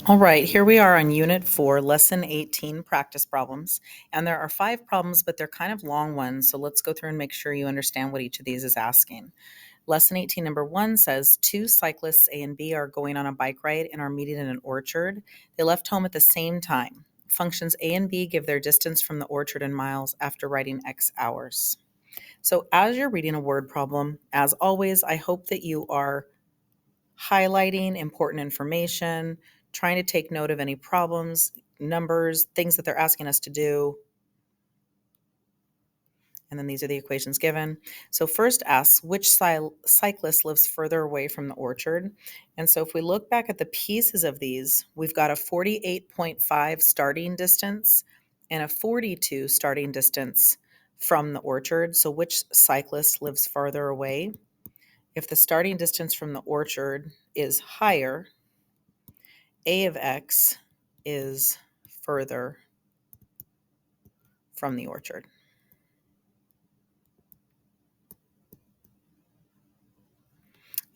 All right, here we are on Unit 4, Lesson 18, Practice Problems. And there are 5 problems, but they're kind of long ones, so let's go through and make sure you understand what each of these is asking. Lesson 18, number 1 says, 2 cyclists A and B are going on a bike ride and are meeting in an orchard. They left home at the same time. Functions A and B give their distance from the orchard in miles after riding X hours. So as you're reading a word problem, as always, I hope that you are highlighting important information, trying to take note of any problems, numbers, things that they're asking us to do. And then these are the equations given. So first asks, which cyclist lives further away from the orchard? And so if we look back at the pieces of these, we've got a 48.5 starting distance and a 42 starting distance from the orchard. So which cyclist lives farther away? If the starting distance from the orchard is higher, A of X is further from the orchard.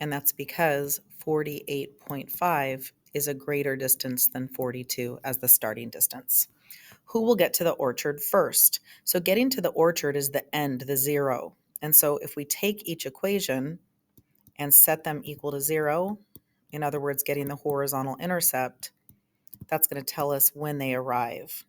And that's because 48.5 is a greater distance than 42 as the starting distance. Who will get to the orchard first? So getting to the orchard is the end, the 0. And so if we take each equation and set them equal to 0, in other words, getting the horizontal intercept, that's going to tell us when they arrive.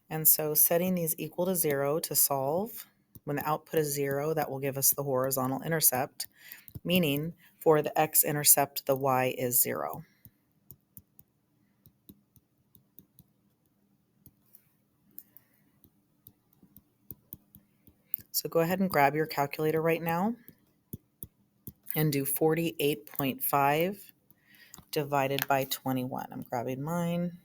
And so setting these equal to 0 to solve, when the output is 0, that will give us the horizontal intercept, meaning for the x-intercept, the y is 0. So go ahead and grab your calculator right now and do 48.5 divided by 21. I'm grabbing mine.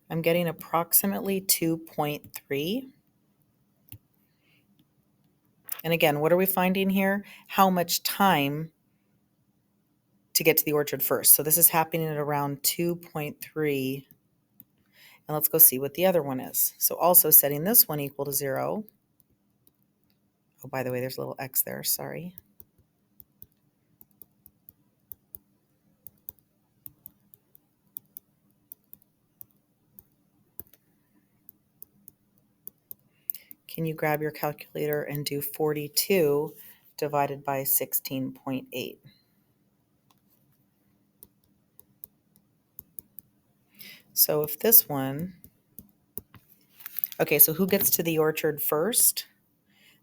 I'm getting approximately 2.3. And again, what are we finding here? How much time to get to the orchard first. So this is happening at around 2.3. And let's go see what the other one is. So also setting this one equal to 0. Oh, by the way, there's a little x there, sorry. Can you grab your calculator and do 42 divided by 16.8? So if this one, okay, so who gets to the orchard first?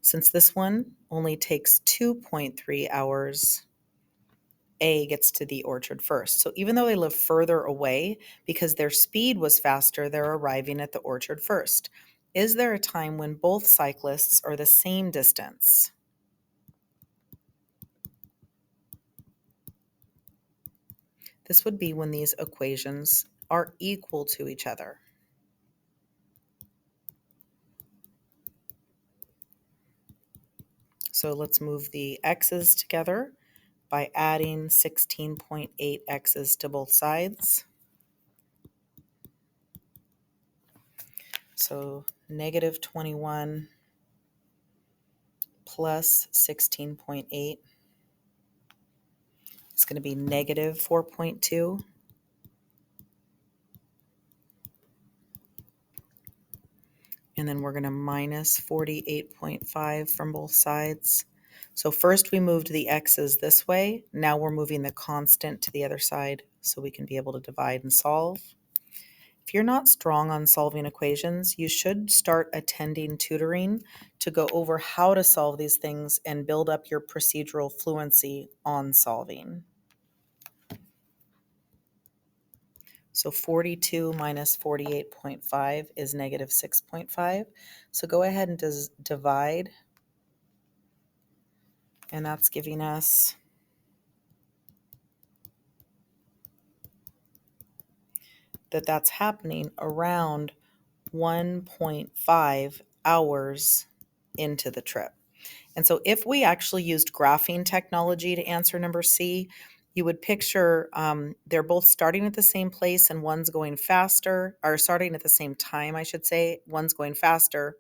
Since this one only takes 2.3 hours, A gets to the orchard first. So even though they live further away, because their speed was faster, they're arriving at the orchard first. Is there a time when both cyclists are the same distance? This would be when these equations are equal to each other. So let's move the x's together by adding 16.8 x's to both sides. So negative 21 plus 16.8 is going to be negative 4.2. And then we're going to minus 48.5 from both sides. So first we moved the x's this way. Now we're moving the constant to the other side so we can be able to divide and solve. If you're not strong on solving equations, you should start attending tutoring to go over how to solve these things and build up your procedural fluency on solving. So 42 minus 48.5 is negative 6.5. So go ahead and divide. And that's giving us that's happening around 1.5 hours into the trip. And so if we actually used graphing technology to answer number C, you would picture they're both starting at the same place and one's going faster, or starting at the same time, I should say. One's going faster,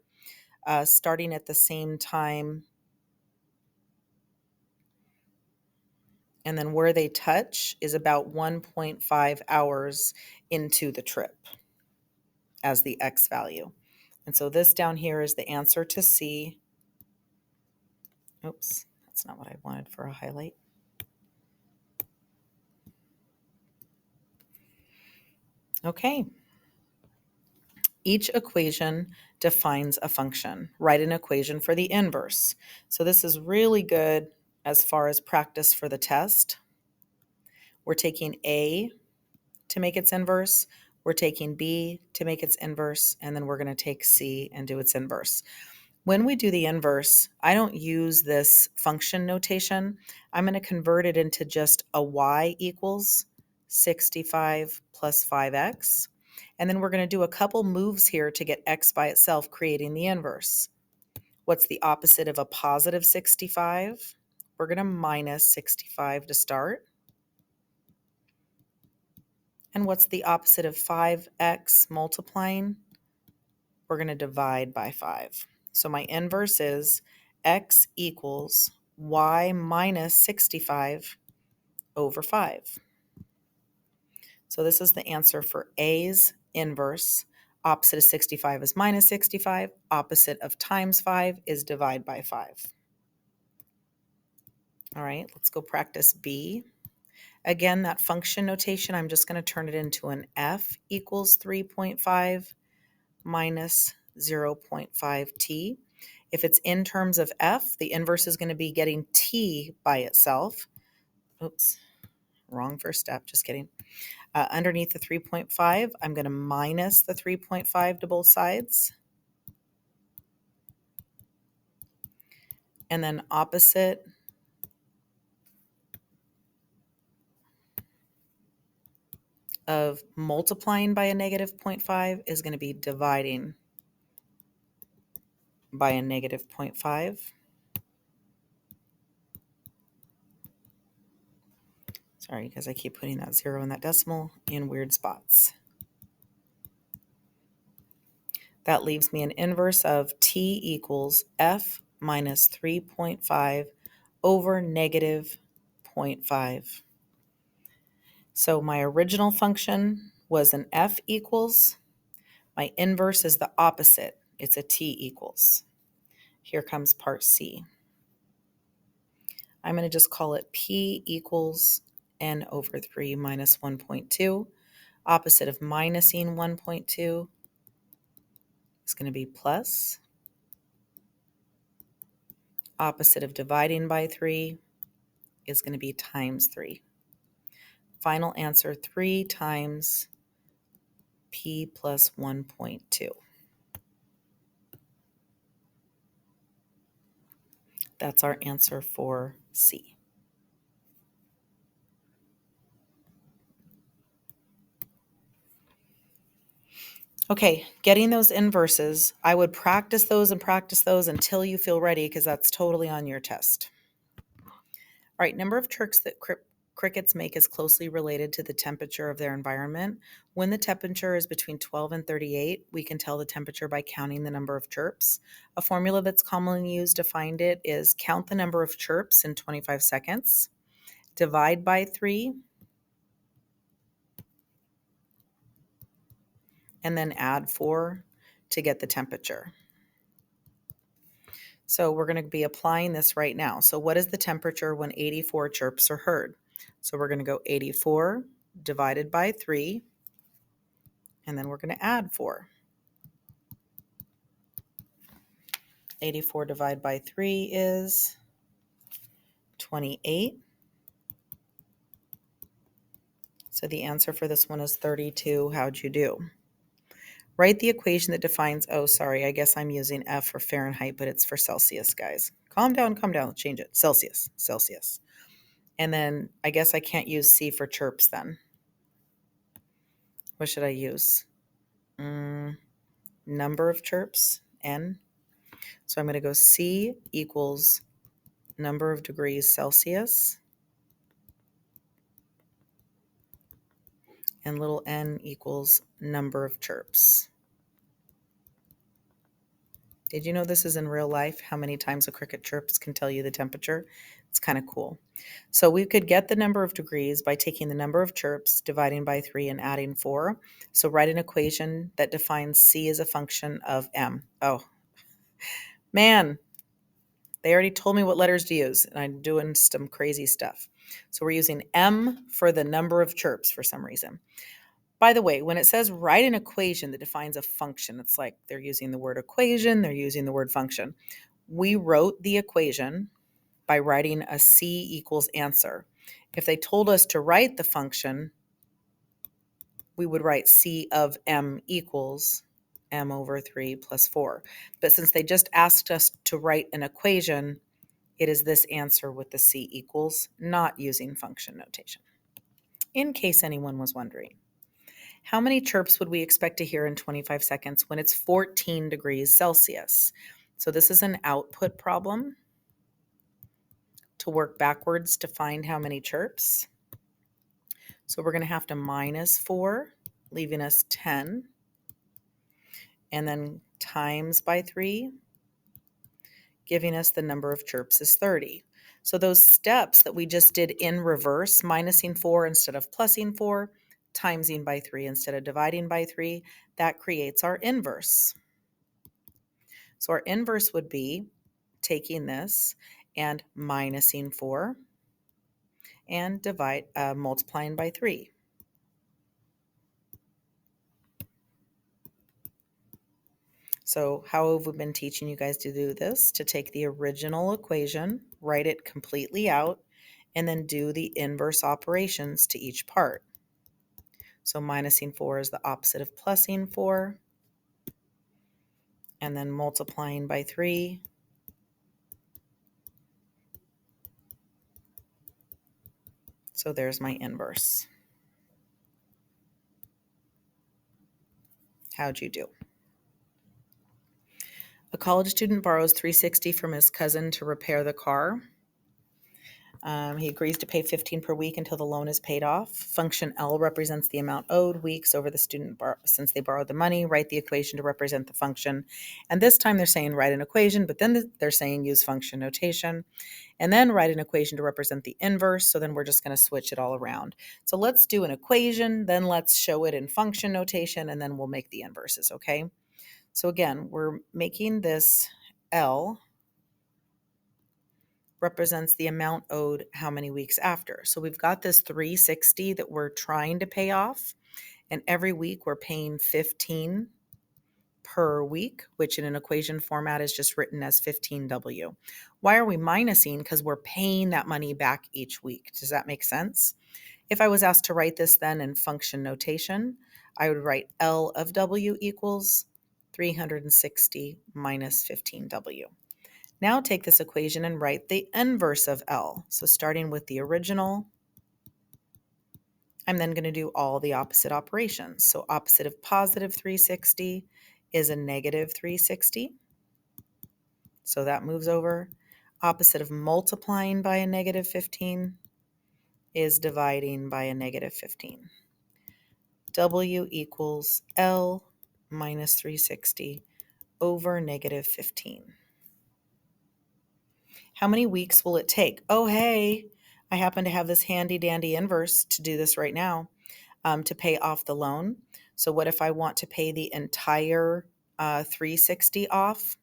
starting at the same time. And then where they touch is about 1.5 hours into the trip as the X value. And so this down here is the answer to C. Oops, that's not what I wanted for a highlight. Okay. Each equation defines a function. Write an equation for the inverse. So this is really good as far as practice for the test. We're taking A to make its inverse, we're taking B to make its inverse, and then we're going to take C and do its inverse. When we do the inverse, I don't use this function notation. I'm going to convert it into just a y equals 65 plus 5x. And then we're going to do a couple moves here to get x by itself, creating the inverse. What's the opposite of a positive 65? We're going to minus 65 to start. And what's the opposite of 5x multiplying? We're going to divide by 5. So my inverse is x equals y minus 65 over 5. So this is the answer for A's inverse. Opposite of 65 is minus 65. Opposite of times 5 is divide by 5. All right, let's go practice B. Again, that function notation, I'm just going to turn it into an f equals 3.5 minus 0.5t. If it's in terms of f, the inverse is going to be getting t by itself. Oops, wrong first step, just kidding. Underneath the 3.5, I'm going to minus the 3.5 to both sides. And then opposite of multiplying by a negative 0.5 is going to be dividing by a negative 0.5. Sorry, because I keep putting that 0 and that decimal in weird spots. That leaves me an inverse of t equals f minus 3.5 over negative 0.5. So my original function was an f equals. My inverse is the opposite. It's a t equals. Here comes part C. I'm going to just call it p equals n over 3 minus 1.2. Opposite of minusing 1.2 is going to be plus. Opposite of dividing by 3 is going to be times 3. Final answer, 3 times p plus 1.2. That's our answer for C. Okay, getting those inverses, I would practice those until you feel ready, because that's totally on your test. All right, number of chirps that crickets make is closely related to the temperature of their environment. When the temperature is between 12 and 38, we can tell the temperature by counting the number of chirps. A formula that's commonly used to find it is count the number of chirps in 25 seconds, divide by 3, and then add 4 to get the temperature. So we're going to be applying this right now. So what is the temperature when 84 chirps are heard? So we're going to go 84 divided by 3, and then we're going to add 4. 84 divided by 3 is 28. So the answer for this one is 32. How'd you do? Write the equation that defines, oh, sorry, I guess I'm using F for Fahrenheit, but it's for Celsius, guys. Calm down, change it. Celsius. And then I guess I can't use C for chirps then. What should I use? Number of chirps, N. So I'm going to go C equals number of degrees Celsius and little n equals number of chirps. Did you know this is in real life? How many times a cricket chirps can tell you the temperature? It's kind of cool. So we could get the number of degrees by taking the number of chirps, dividing by 3, and adding 4. So write an equation that defines C as a function of M. Oh, man, they already told me what letters to use, and I'm doing some crazy stuff. So we're using M for the number of chirps for some reason. By the way, when it says write an equation that defines a function, it's like they're using the word equation, they're using the word function. We wrote the equation by writing a C equals answer. If they told us to write the function, we would write C of M equals M over 3 plus 4. But since they just asked us to write an equation, it is this answer with the C equals, not using function notation. In case anyone was wondering, how many chirps would we expect to hear in 25 seconds when it's 14 degrees Celsius? So this is an output problem to work backwards to find how many chirps. So we're going to have to minus 4, leaving us 10, and then times by 3, giving us the number of chirps is 30. So those steps that we just did in reverse, minusing 4 instead of plusing 4, timesing by 3 instead of dividing by 3, that creates our inverse. So our inverse would be taking this and minusing 4 and multiplying by 3. So how have we been teaching you guys to do this? To take the original equation, write it completely out, and then do the inverse operations to each part. So minusing 4 is the opposite of plusing 4, and then multiplying by 3. So there's my inverse. How'd you do? A college student borrows $360 from his cousin to repair the car. He agrees to pay $15 per week until the loan is paid off. Function L represents the amount owed weeks over the student since they borrowed the money. Write the equation to represent the function. And this time they're saying write an equation, but then they're saying use function notation. And then write an equation to represent the inverse. So then we're just going to switch it all around. So let's do an equation, then let's show it in function notation, and then we'll make the inverses, okay? So again, we're making this L represents the amount owed how many weeks after. So we've got this $360 that we're trying to pay off, and every week we're paying $15 per week, which in an equation format is just written as 15W. Why are we minusing? Because we're paying that money back each week. Does that make sense? If I was asked to write this then in function notation, I would write L of W equals 360 minus 15W. Now take this equation and write the inverse of L. So starting with the original, I'm then going to do all the opposite operations. So opposite of positive 360 is a negative 360. So that moves over. Opposite of multiplying by a negative 15 is dividing by a negative 15. W equals L minus 360 over negative 15. How many weeks will it take? Oh, hey, I happen to have this handy dandy inverse to do this right now to pay off the loan. So what if I want to pay the entire 360 off?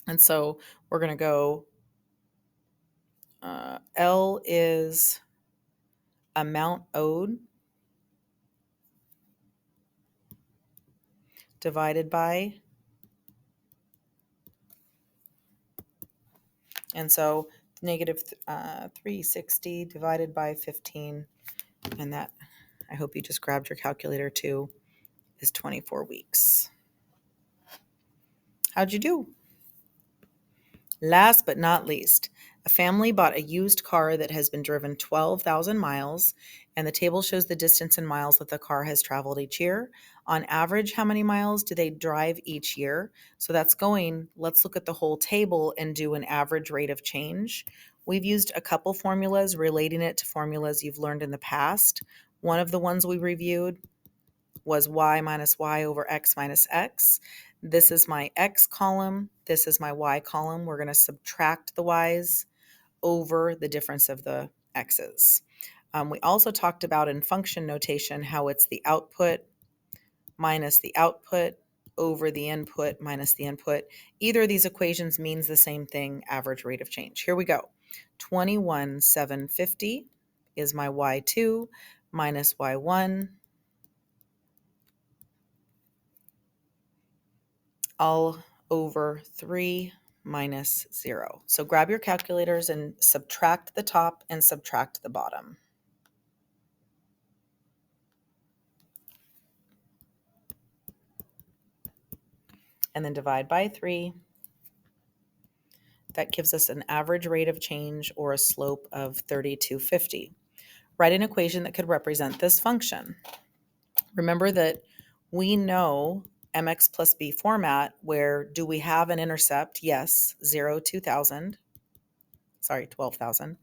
And so we're going to go, L is amount owed divided by, and so negative 360 divided by 15, and that, I hope you just grabbed your calculator too, is 24 weeks. How'd you do? Last but not least, a family bought a used car that has been driven 12,000 miles, and the table shows the distance in miles that the car has traveled each year. On average, how many miles do they drive each year? So that's going, let's look at the whole table and do an average rate of change. We've used a couple formulas relating it to formulas you've learned in the past. One of the ones we reviewed was y minus y over x minus x. This is my x column. This is my y column. We're going to subtract the y's over the difference of the x's. We also talked about in function notation how it's the output minus the output over the input minus the input. Either of these equations means the same thing, average rate of change. Here we go. 21,750 is my y2 minus y1 all over 3 minus 0. So grab your calculators and subtract the top and subtract the bottom. And then divide by 3. That gives us an average rate of change or a slope of 3250. Write an equation that could represent this function. Remember that we know mx plus b format where do we have an intercept? Yes, 0, 2,000. Sorry, 12,000.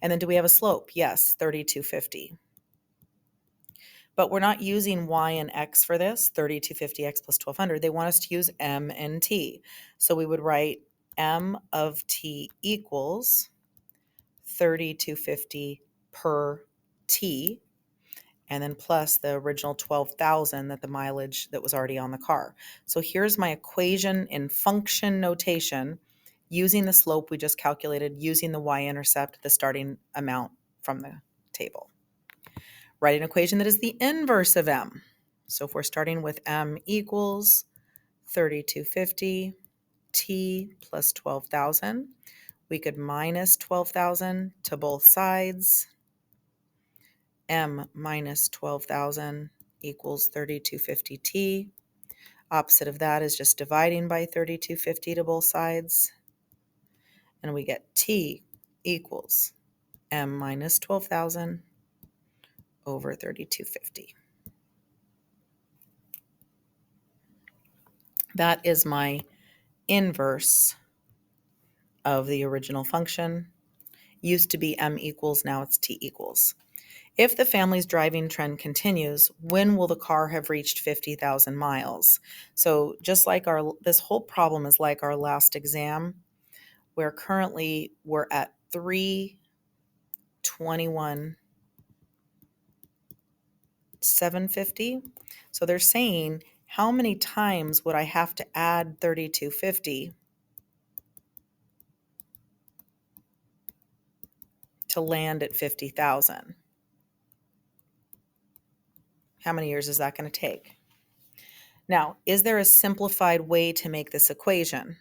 And then do we have a slope? Yes, 3250. But we're not using y and x for this, 3250x plus 1200. They want us to use m and t. So we would write m of t equals 3250 per t, and then plus the original 12,000 that the mileage that was already on the car. So here's my equation in function notation using the slope we just calculated, using the y-intercept, the starting amount from the table. Write an equation that is the inverse of m. So if we're starting with m equals 3250 t plus 12,000, we could minus 12,000 to both sides. M minus 12,000 equals 3250t. Opposite of that is just dividing by 3250 to both sides. And we get t equals m minus 12,000 over 3250. That is my inverse of the original function. Used to be m equals, now it's t equals. If the family's driving trend continues, when will the car have reached 50,000 miles? So just like this whole problem is like our last exam, where currently we're at 321,750. So they're saying, how many times would I have to add 3250 to land at 50,000? How many years is that going to take? Now, is there a simplified way to make this equation?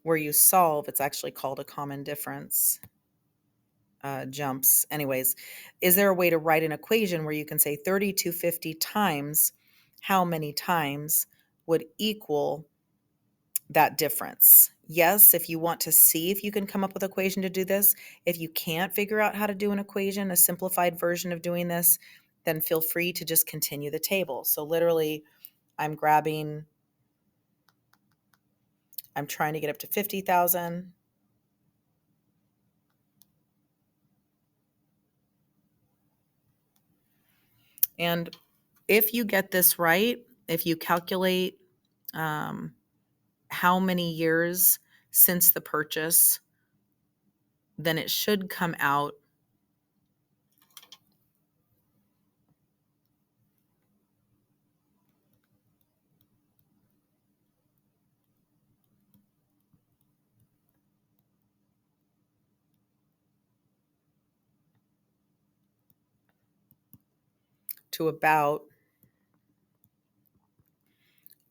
Where you solve, it's actually called a common difference jumps. Anyways, is there a way to write an equation where you can say 3250 times how many times would equal that difference? Yes, if you want to see if you can come up with an equation to do this. If you can't figure out how to do an equation, a simplified version of doing this, then feel free to just continue the table. So literally, I'm trying to get up to 50,000. And if you get this right, if you calculate how many years since the purchase, then it should come out to about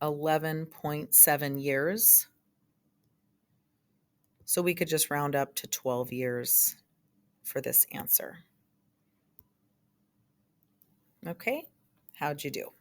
11.7 years. So we could just round up to 12 years for this answer. Okay, how'd you do?